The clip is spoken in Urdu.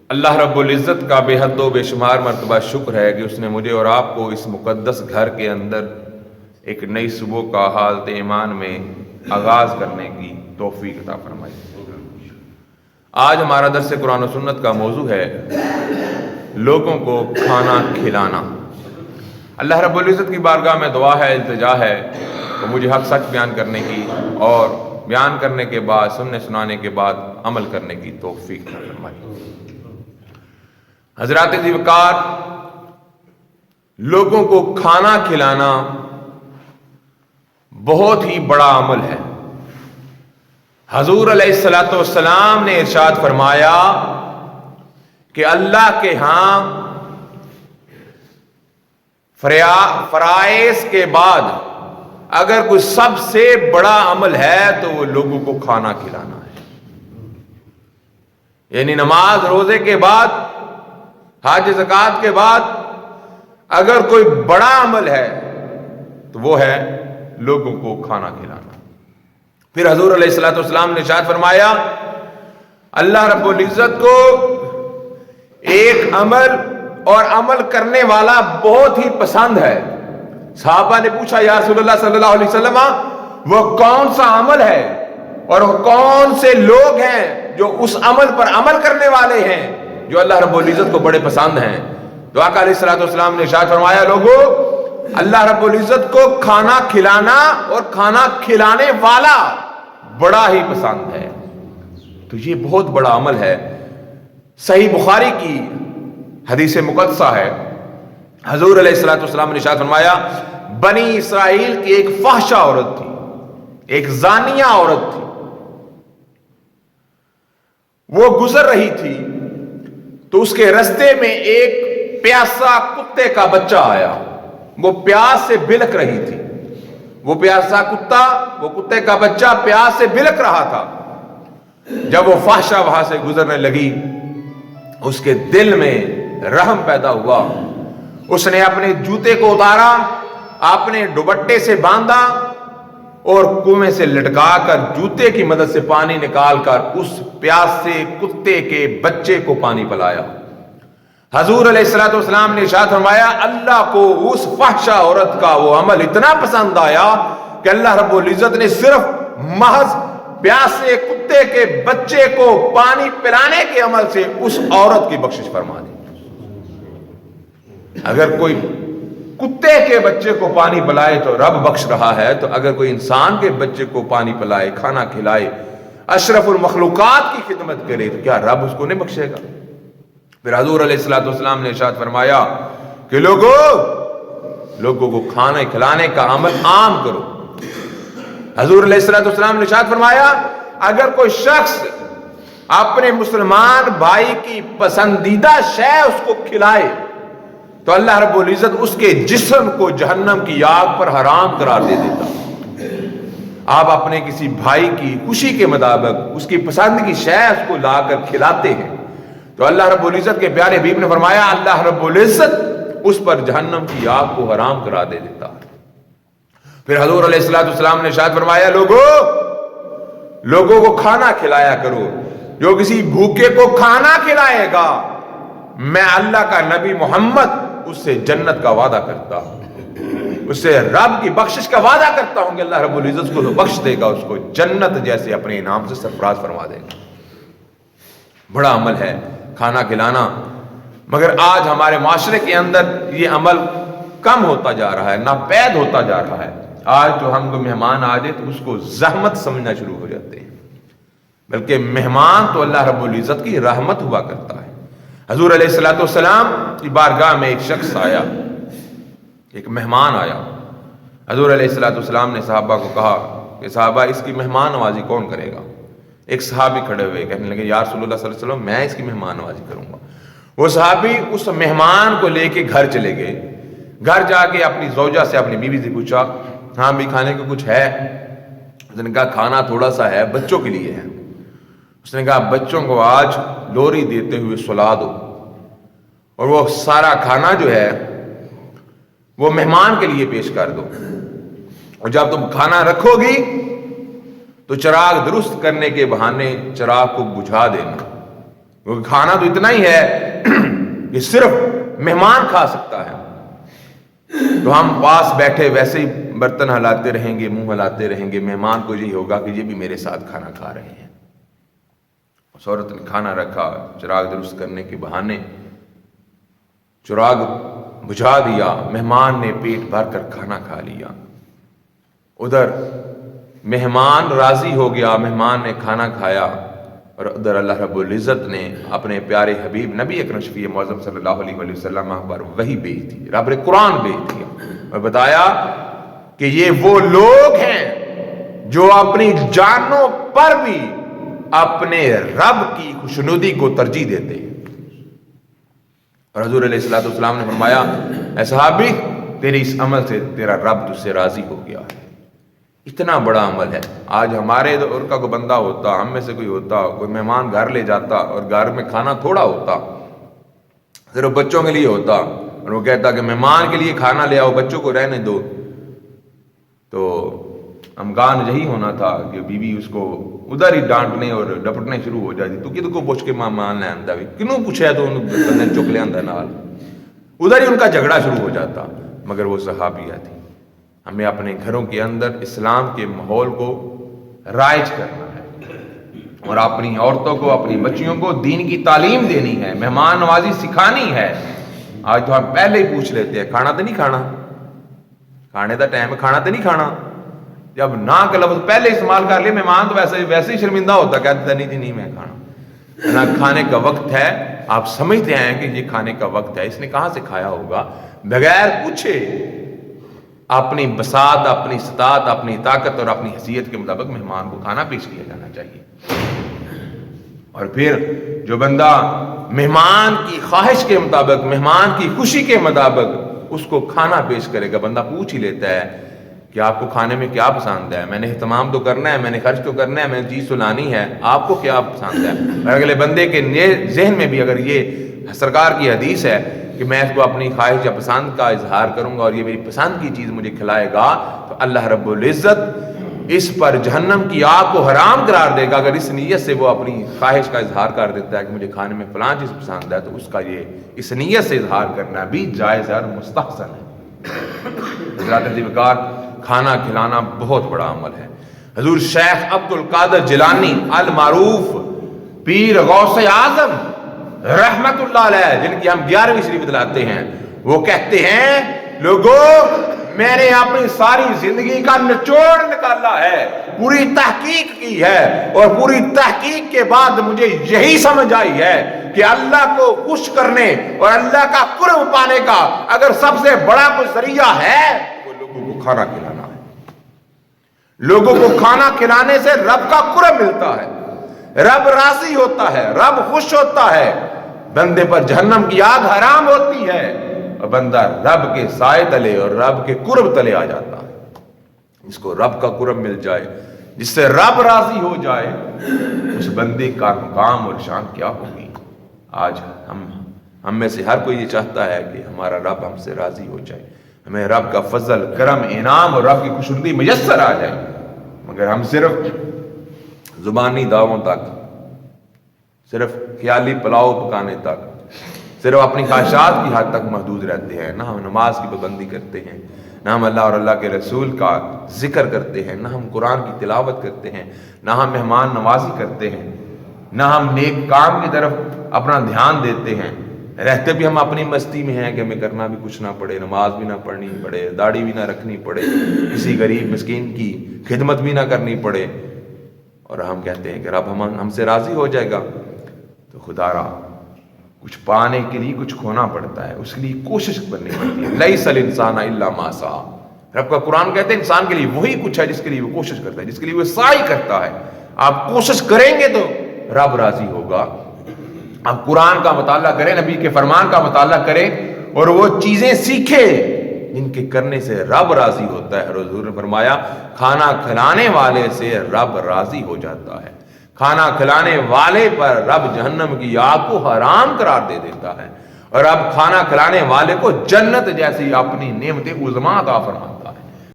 اللہ رب العزت کا بے حد و بے شمار مرتبہ شکر ہے کہ اس نے مجھے اور آپ کو اس مقدس گھر کے اندر ایک نئی صبح کا حالت ایمان میں آغاز کرنے کی توفیق عطا فرمائی۔ آج ہمارا درس قرآن و سنت کا موضوع ہے لوگوں کو کھانا کھلانا۔ اللہ رب العزت کی بارگاہ میں دعا ہے، التجا ہے تو مجھے حق سچ بیان کرنے کی اور بیان کرنے کے بعد سننے سنانے کے بعد عمل کرنے کی توفیق عطا فرمائی۔ حضرات ذی وقار، لوگوں کو کھانا کھلانا بہت ہی بڑا عمل ہے۔ حضور علیہ الصلوۃ والسلام نے ارشاد فرمایا کہ اللہ کے ہاں فرائض کے بعد اگر کوئی سب سے بڑا عمل ہے تو وہ لوگوں کو کھانا کھلانا ہے۔ یعنی نماز روزے کے بعد، حج زکوٰۃ کے بعد اگر کوئی بڑا عمل ہے تو وہ ہے لوگوں کو کھانا کھلانا۔ پھر حضور علیہ الصلوۃ والسلام نے ارشاد فرمایا اللہ رب العزت کو ایک عمل اور عمل کرنے والا بہت ہی پسند ہے۔ صحابہ نے پوچھا یا رسول اللہ صلی اللہ علیہ وسلم وہ کون سا عمل ہے اور وہ کون سے لوگ ہیں جو اس عمل پر عمل کرنے والے ہیں جو اللہ رب العزت کو بڑے پسند ہیں؟ تو آقا علیہ الصلوۃ والسلام نے ارشاد فرمایا لوگوں، اللہ رب العزت کو کھانا کھلانا اور کھانا کھلانے والا بڑا ہی پسند ہے۔ تو یہ بہت بڑا عمل ہے۔ صحیح بخاری کی حدیث مقدسہ ہے، حضور علیہ الصلوۃ والسلام نے ارشاد فرمایا بنی اسرائیل کی ایک فحشہ عورت تھی، ایک زانیہ عورت تھی۔ وہ گزر رہی تھی تو اس کے راستے میں ایک پیاسا کتے کا بچہ آیا۔ وہ پیاس سے بلک رہی تھی۔ وہ پیاسا کتا، وہ کتے کا بچہ پیاس سے بلک رہا تھا۔ جب وہ فحشہ وہاں سے گزرنے لگی، اس کے دل میں رحم پیدا ہوا۔ اس نے اپنے جوتے کو اتارا، اپنے دوپٹے سے باندھا اور کنویں سے لٹکا کر جوتے کی مدد سے پانی نکال کر اس پیاسے کتے کے بچے کو پانی پلایا۔ حضور علیہ الصلوۃ والسلام نے ارشاد فرمایا اللہ کو اس فحشہ عورت کا وہ عمل اتنا پسند آیا کہ اللہ رب العزت نے صرف محض پیاسے کتے کے بچے کو پانی پلانے کے عمل سے اس عورت کی بخشش فرما دی۔ اگر کوئی کتے کے بچے کو پانی پلائے تو رب بخش رہا ہے، تو اگر کوئی انسان کے بچے کو پانی پلائے، کھانا کھلائے، اشرف المخلوقات کی خدمت کرے تو کیا رب اس کو نہیں بخشے گا؟ پھر حضور علیہ الصلوۃ والسلام نے ارشاد فرمایا کہ لوگوں کو کھانے کھلانے کا عمل عام کرو۔ حضور علیہ الصلوۃ والسلام نے ارشاد فرمایا اگر کوئی شخص اپنے مسلمان بھائی کی پسندیدہ شے اس کو کھلائے تو اللہ رب العزت اس کے جسم کو جہنم کی آگ پر حرام قرار دے دیتا۔ آپ اپنے کسی بھائی کی خوشی کے مطابق اس کی پسند کی شے اس کو لا کر کھلاتے ہیں تو اللہ رب العزت کے پیارے حبیب نے فرمایا اللہ رب العزت اس پر جہنم کی آگ کو حرام قرار دے دیتا۔ پھر حضور علیہ الصلوۃ والسلام نے ارشاد فرمایا لوگوں کو کھانا کھلایا کرو۔ جو کسی بھوکے کو کھانا کھلائے گا میں اللہ کا نبی محمد اس سے جنت کا وعدہ کرتا ہوں، اس سے رب کی بخشش کا وعدہ کرتا ہوں کہ اللہ رب العزت کو بخش دے گا، اس کو جنت جیسے اپنے انعام سے سرفراز فرما دے گا۔ بڑا عمل ہے کھانا کھلانا، مگر آج ہمارے معاشرے کے اندر یہ عمل کم ہوتا جا رہا ہے، ناپید ہوتا جا رہا ہے۔ آج تو ہم کو مہمان آ جائے تو اس کو زحمت سمجھنا شروع ہو جاتے ہیں، بلکہ مہمان تو اللہ رب العزت کی رحمت ہوا کرتا ہے۔ حضور علیہ الصلوۃ والسلام کی بارگاہ میں ایک شخص آیا، ایک مہمان آیا۔ حضور علیہ الصلوۃ والسلام نے صحابہ کو کہا کہ صحابہ اس کی مہمان نوازی کون کرے گا؟ ایک صحابی کھڑے ہوئے کہنے لگے یا رسول اللہ صلی اللہ علیہ وسلم میں اس کی مہمان نوازی کروں گا۔ وہ صحابی اس مہمان کو لے کے گھر چلے گئے۔ گھر جا کے اپنی زوجہ سے، اپنی بیوی سے پوچھا ہاں بھی کھانے کو کچھ ہے؟ اس نے کہا کھانا تھوڑا سا ہے، بچوں کے لیے ہے۔ اس نے کہا بچوں کو آج لوری دیتے ہوئے سلا دو اور وہ سارا کھانا جو ہے وہ مہمان کے لیے پیش کر دو، اور جب تم کھانا رکھو گی تو چراغ درست کرنے کے بہانے چراغ کو بجھا دینا، وہ کھانا تو اتنا ہی ہے کہ صرف مہمان کھا سکتا ہے، تو ہم پاس بیٹھے ویسے ہی برتن ہلاتے رہیں گے، منہ ہلاتے رہیں گے، مہمان کو یہی ہوگا کہ یہ بھی میرے ساتھ کھانا کھا رہے ہیں۔ اس عورت نے کھانا رکھا، چراغ درست کرنے کے بہانے چراغ بجھا دیا، مہمان نے پیٹ بھر کر کھانا کھا لیا۔ ادھر مہمان راضی ہو گیا، مہمان نے کھانا کھایا، اور ادھر اللہ رب العزت نے اپنے پیارے حبیب نبی اکرم شفیع معظم صلی اللہ علیہ وآلہ وسلم پر وحی بھیج دی، رب نے قرآن بھیج دیا اور بتایا کہ یہ وہ لوگ ہیں جو اپنی جانوں پر بھی اپنے رب کی خوشنودی کو ترجیح دیتے ہیں۔ اور حضور علیہ الصلوۃ والسلام نے فرمایا، اے صحابی، تیرے اس عمل سے تیرا رب تجھ سے راضی ہو گیا ہے۔ اتنا بڑا عمل ہے۔ آج ہمارے دور کا کوئی بندہ ہوتا، ہم میں سے کوئی ہوتا، کوئی مہمان گھر لے جاتا اور گھر میں کھانا تھوڑا ہوتا، صرف بچوں کے لیے ہوتا، اور وہ کہتا کہ مہمان کے لیے کھانا لے آؤ، بچوں کو رہنے دو، تو امکان یہی ہونا تھا کہ بیوی اس کو ادھر ہی ڈانٹنے اور ڈپٹنے شروع ہو جاتی، تو کدھر کو پوچھ کے مہمان لے آندا بھی کنوں پوچھا تو انہوں چک لے آندا نال، ادھر ہی ان کا جھگڑا شروع ہو جاتا۔ مگر وہ صحابیہ تھی۔ ہمیں اپنے گھروں کے اندر اسلام کے ماحول کو رائج کرنا ہے، اور اپنی عورتوں کو، اپنی بچیوں کو دین کی تعلیم دینی ہے، مہمان نوازی سکھانی ہے۔ آج تو ہم پہلے ہی پوچھ لیتے ہیں، کھانا تو نہیں کھانا، کھانے کا ٹائم ہے، کھانا تو نہیں کھانا۔ جب نہ کا لفظ پہلے استعمال کر لیا، مہمان تو ویسے ہی شرمندہ ہوتا، کہتا نہیں جی میں کھانا، نہ کھانے کا وقت ہے۔ آپ سمجھتے ہیں کہ یہ کھانے کا وقت ہے، اس نے کہاں سے کھایا ہوگا؟ بغیر پوچھے اپنی بساط، اپنی استطاعت، اپنی طاقت اور اپنی حیثیت کے مطابق مہمان کو کھانا پیش کیا جانا چاہیے۔ اور پھر جو بندہ مہمان کی خواہش کے مطابق، مہمان کی خوشی کے مطابق اس کو کھانا پیش کرے گا، بندہ پوچھ ہی لیتا ہے کہ آپ کو کھانے میں کیا پسند ہے، میں نے اہتمام تو کرنا ہے، میں نے خرچ تو کرنا ہے، میں نے چیز تو لانی ہے، آپ کو کیا پسند ہے۔ اور اگلے بندے کے ذہن میں بھی اگر یہ سرکار کی حدیث ہے کہ میں اس کو اپنی خواہش یا پسند کا اظہار کروں گا اور یہ میری پسند کی چیز مجھے کھلائے گا، تو اللہ رب العزت اس پر جہنم کی آگ کو حرام قرار دے گا۔ اگر اس نیت سے وہ اپنی خواہش کا اظہار کر دیتا ہے کہ مجھے کھانے میں فلاں چیز پسند ہے، تو اس کا یہ اس نیت سے اظہار کرنا بھی جائز اور مستحسن ہے۔ حضرات دیوکار، کھانا کھلانا بہت بڑا عمل ہے۔ حضور شیخ عبد القادر جیلانی المعروف پیر غوث اعظم رحمت اللہ علیہ، جن کی ہم 11ویں شریف دلاتے ہیں، وہ کہتے ہیں، لوگوں میں نے اپنی ساری زندگی کا نچوڑ نکالا ہے، پوری تحقیق کی ہے، اور پوری تحقیق کے بعد مجھے یہی سمجھ آئی ہے کہ اللہ کو خوش کرنے اور اللہ کا قرب پانے کا اگر سب سے بڑا کوئی ذریعہ ہے، وہ لوگوں کو کھانا کھلانا ہے۔ لوگوں کو کھانا کھلانے سے رب کا قرب ملتا ہے، رب راضی ہوتا ہے، رب خوش ہوتا ہے، بندے پر جہنم کی آگ حرام ہوتی ہے، اور بندہ رب کے سائے تلے اور رب کے قرب تلے آ جاتا ہے۔ جس کو رب کا قرب مل جائے، جس سے رب راضی ہو جائے، اس بندے کا مقام اور شان کیا ہوگی۔ آج ہم میں سے ہر کوئی یہ چاہتا ہے کہ ہمارا رب ہم سے راضی ہو جائے، ہمیں رب کا فضل، کرم، انعام اور رب کی خوشنودی میسر آ جائے، مگر ہم صرف زبانی دعووں تک، صرف خیالی پلاؤ پکانے تک، صرف اپنی خواہشات کی حد تک محدود رہتے ہیں۔ نہ ہم نماز کی پابندی کرتے ہیں، نہ ہم اللہ اور اللہ کے رسول کا ذکر کرتے ہیں، نہ ہم قرآن کی تلاوت کرتے ہیں، نہ ہم مہمان نوازی کرتے ہیں، نہ ہم نیک کام کی طرف اپنا دھیان دیتے ہیں۔ رہتے بھی ہم اپنی مستی میں ہیں کہ ہمیں کرنا بھی کچھ نہ پڑے، نماز بھی نہ پڑھنی پڑے، داڑھی بھی نہ رکھنی پڑے، کسی غریب مسکین کی خدمت بھی نہ کرنی پڑے، اور ہم کہتے ہیں کہ رب ہم سے راضی ہو جائے گا۔ تو خدا را کچھ پانے کے لیے کچھ کھونا پڑتا ہے، اس کے لیے کوشش کرنی پڑتی ہے۔ لیس الانسان الا ما سعى، رب کا قرآن کہتے ہیں انسان کے لیے وہی کچھ ہے جس کے لیے وہ کوشش کرتا ہے، جس کے لیے وہ سعی کرتا ہے۔ آپ کوشش کریں گے تو رب راضی ہوگا۔ آپ قرآن کا مطالعہ کریں، نبی کے فرمان کا مطالعہ کریں، اور وہ چیزیں سیکھیں جن کے کرنے سے رب راضی ہوتا ہے۔ حضور نے فرمایا، کھانا کھلانے والے سے رب راضی ہو جاتا ہے، کھانا کھلانے والے پر رب جہنم کی آگ کو حرام قرار دے دیتا ہے، اور اب کھانا کھلانے والے کو جنت جیسی اپنی نعمت عظمیٰ عطا فرماتا ہے۔